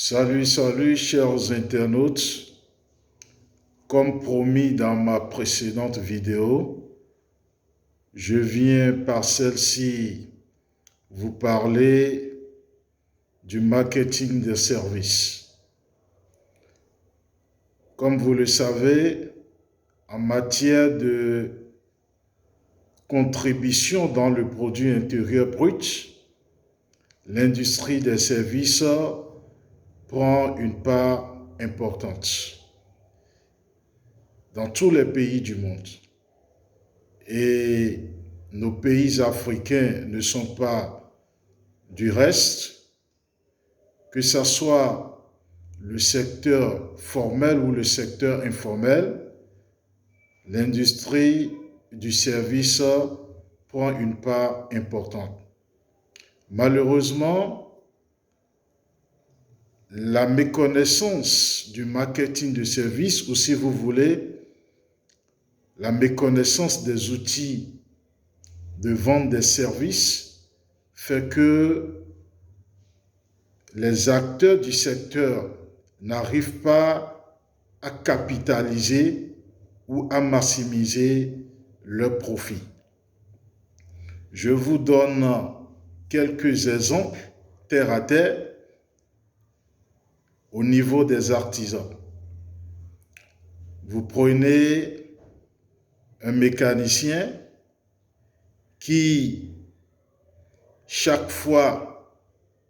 Salut, salut, chers internautes. Comme promis dans ma précédente vidéo, je viens par celle-ci vous parler du marketing des services. Comme vous le savez, en matière de contribution dans le produit intérieur brut, l'industrie des services prend une part importante dans tous les pays du monde. Et nos pays africains ne sont pas du reste, que ce soit le secteur formel ou le secteur informel, l'industrie du service prend une part importante. Malheureusement, la méconnaissance du marketing de services, ou si vous voulez, la méconnaissance des outils de vente des services fait que les acteurs du secteur n'arrivent pas à capitaliser ou à maximiser leurs profits. Je vous donne quelques exemples terre à terre au niveau des artisans. Vous prenez un mécanicien qui, chaque fois,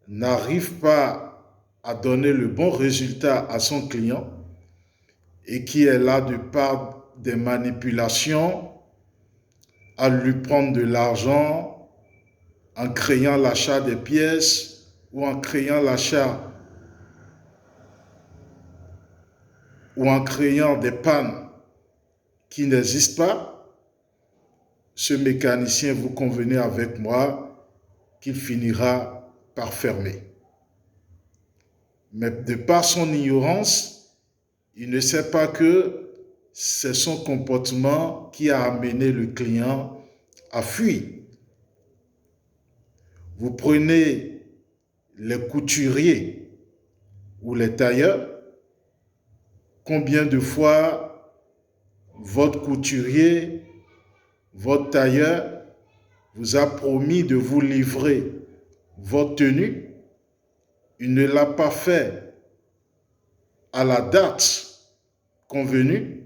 n'arrive pas à donner le bon résultat à son client et qui est là de par des manipulations à lui prendre de l'argent en créant l'achat des pièces ou en créant l'achat ou en créant des pannes qui n'existent pas. Ce mécanicien, vous convenez avec moi qu'il finira par fermer. Mais de par son ignorance, il ne sait pas que c'est son comportement qui a amené le client à fuir. Vous prenez les couturiers ou les tailleurs, combien de fois votre couturier, votre tailleur vous a promis de vous livrer votre tenue, il ne l'a pas fait à la date convenue,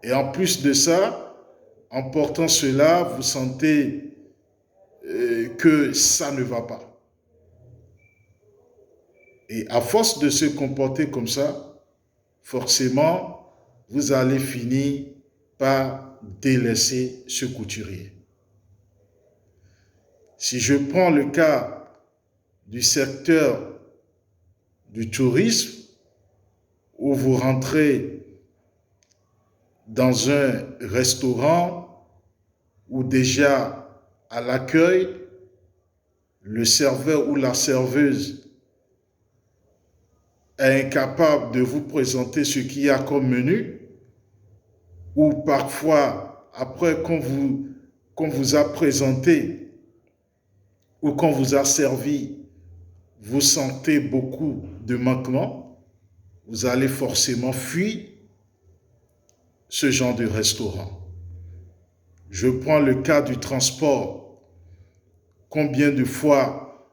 et en plus de ça, en portant cela, vous sentez que ça ne va pas. Et à force de se comporter comme ça, forcément, vous allez finir par délaisser ce couturier. Si je prends le cas du secteur du tourisme, où vous rentrez dans un restaurant où déjà à l'accueil, le serveur ou la serveuse est incapable de vous présenter ce qu'il y a comme menu, ou parfois, après qu'on vous a présenté ou qu'on vous a servi, vous sentez beaucoup de manquements, vous allez forcément fuir ce genre de restaurant. Je prends le cas du transport. Combien de fois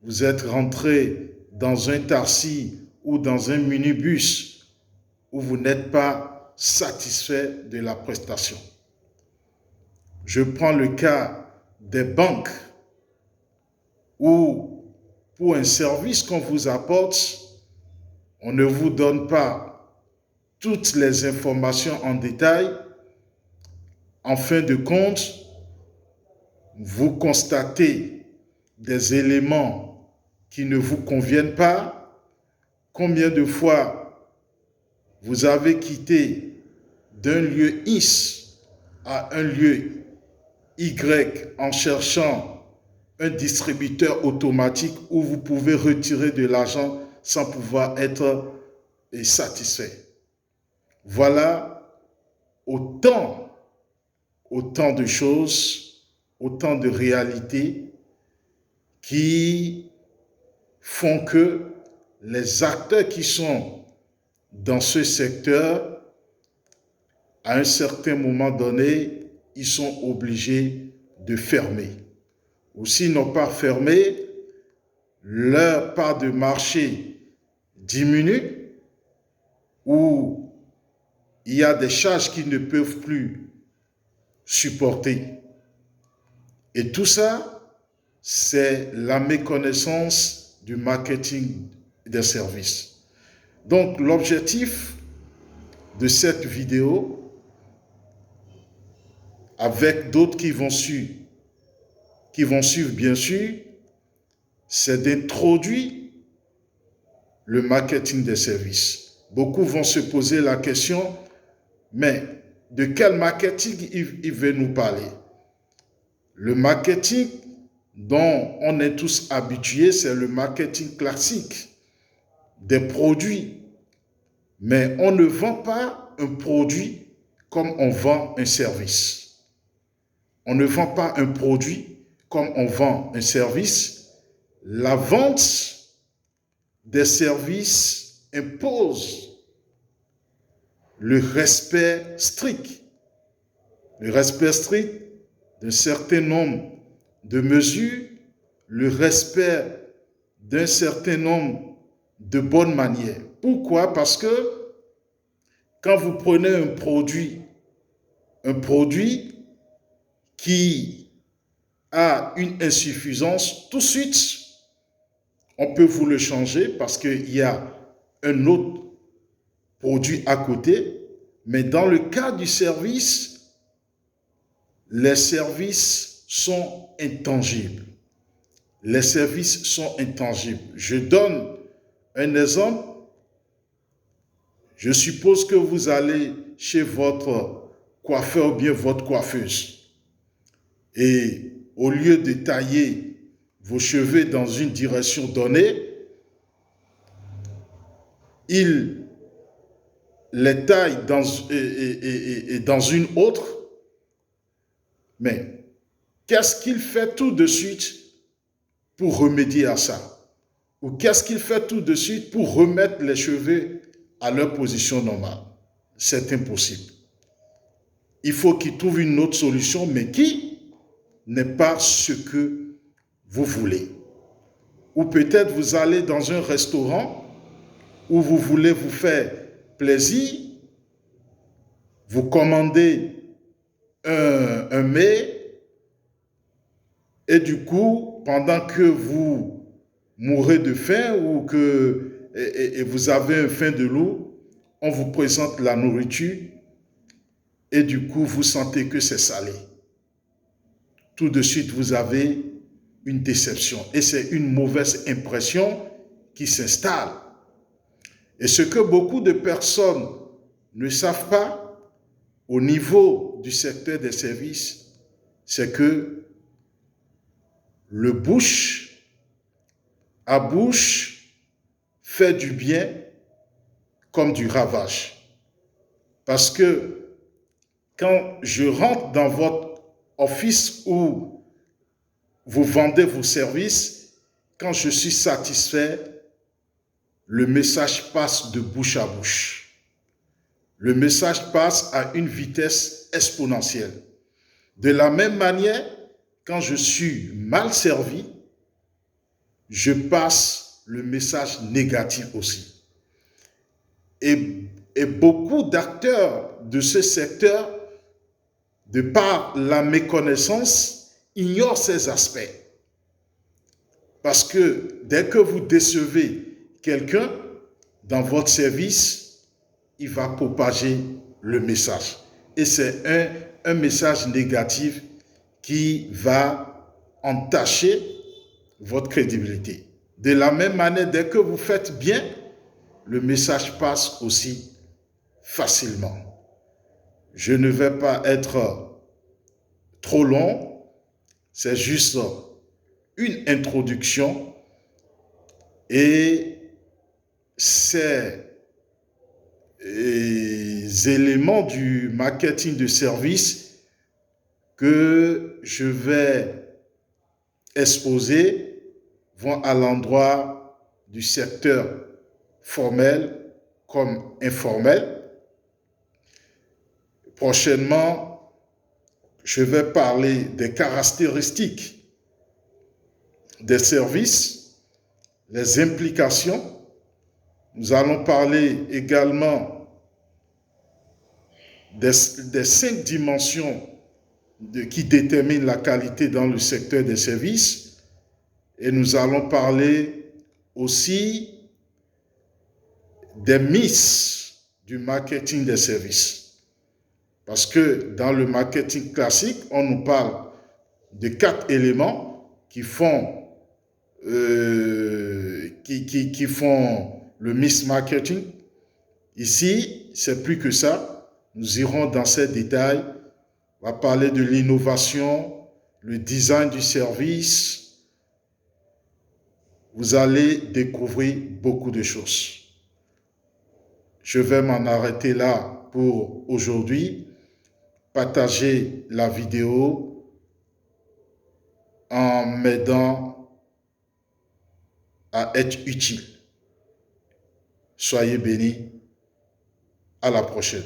vous êtes rentré dans un taxi ou dans un minibus où vous n'êtes pas satisfait de la prestation. Je prends le cas des banques où pour un service qu'on vous apporte, on ne vous donne pas toutes les informations en détail. En fin de compte, vous constatez des éléments qui ne vous conviennent pas. Combien de fois vous avez quitté d'un lieu X à un lieu Y en cherchant un distributeur automatique où vous pouvez retirer de l'argent sans pouvoir être satisfait. Voilà autant de choses, autant de réalités qui font que les acteurs qui sont dans ce secteur, à un certain moment donné, ils sont obligés de fermer. Ou s'ils n'ont pas fermé, leur part de marché diminue, ou il y a des charges qu'ils ne peuvent plus supporter. Et tout ça, c'est la méconnaissance du marketing des services. Donc, l'objectif de cette vidéo, avec d'autres qui vont suivre bien sûr, c'est d'introduire le marketing des services. Beaucoup vont se poser la question, mais de quel marketing il veut nous parler? Le marketing dont on est tous habitués, c'est le marketing classique des produits. Mais on ne vend pas un produit comme on vend un service. On ne vend pas un produit comme on vend un service. La vente des services impose le respect strict. Le respect strict d'un certain nombre de mesures, le respect d'un certain nombre de bonnes manières. Pourquoi? Parce que quand vous prenez un produit qui a une insuffisance, tout de suite, on peut vous le changer parce qu'il y a un autre produit à côté. Mais dans le cas du service, les services sont intangibles. Les services sont intangibles. Je donne un exemple. Je suppose que vous allez chez votre coiffeur ou bien votre coiffeuse. Et au lieu de tailler vos cheveux dans une direction donnée, il les taille dans une autre. Mais qu'est-ce qu'il fait tout de suite pour remédier à ça? Ou qu'est-ce qu'il fait tout de suite pour remettre les cheveux à leur position normale? C'est impossible. Il faut qu'il trouve une autre solution, mais qui n'est pas ce que vous voulez. Ou peut-être vous allez dans un restaurant où vous voulez vous faire plaisir, vous commandez un mets et du coup, pendant que vous mourrez de faim ou que vous avez un faim de loup, on vous présente la nourriture et du coup, vous sentez que c'est salé. Tout de suite, vous avez une déception et c'est une mauvaise impression qui s'installe. Et ce que beaucoup de personnes ne savent pas au niveau du secteur des services, c'est que le bouche à bouche fait du bien comme du ravage. Parce que quand je rentre dans votre office où vous vendez vos services, quand je suis satisfait, le message passe de bouche à bouche. Le message passe à une vitesse exponentielle. De la même manière, quand je suis mal servi, je passe le message négatif aussi. Et beaucoup d'acteurs de ce secteur, de par la méconnaissance, ignorent ces aspects. Parce que dès que vous décevez quelqu'un dans votre service, il va propager le message. Et c'est un message négatif qui va entacher votre crédibilité. De la même manière, dès que vous faites bien, le message passe aussi facilement. Je ne vais pas être trop long, c'est juste une introduction et ces éléments du marketing de service que je vais exposer vont à l'endroit du secteur formel comme informel. Prochainement, je vais parler des caractéristiques des services, les implications. Nous allons parler également des 5 dimensions qui déterminent la qualité dans le secteur des services. Et nous allons parler aussi des mythes du marketing des services. Parce que dans le marketing classique, on nous parle de 4 éléments qui font le mismarketing. Ici, c'est plus que ça. Nous irons dans ces détails. On va parler de l'innovation, le design du service. Vous allez découvrir beaucoup de choses. Je vais m'en arrêter là pour aujourd'hui. Partagez la vidéo en m'aidant à être utile. Soyez bénis. À la prochaine.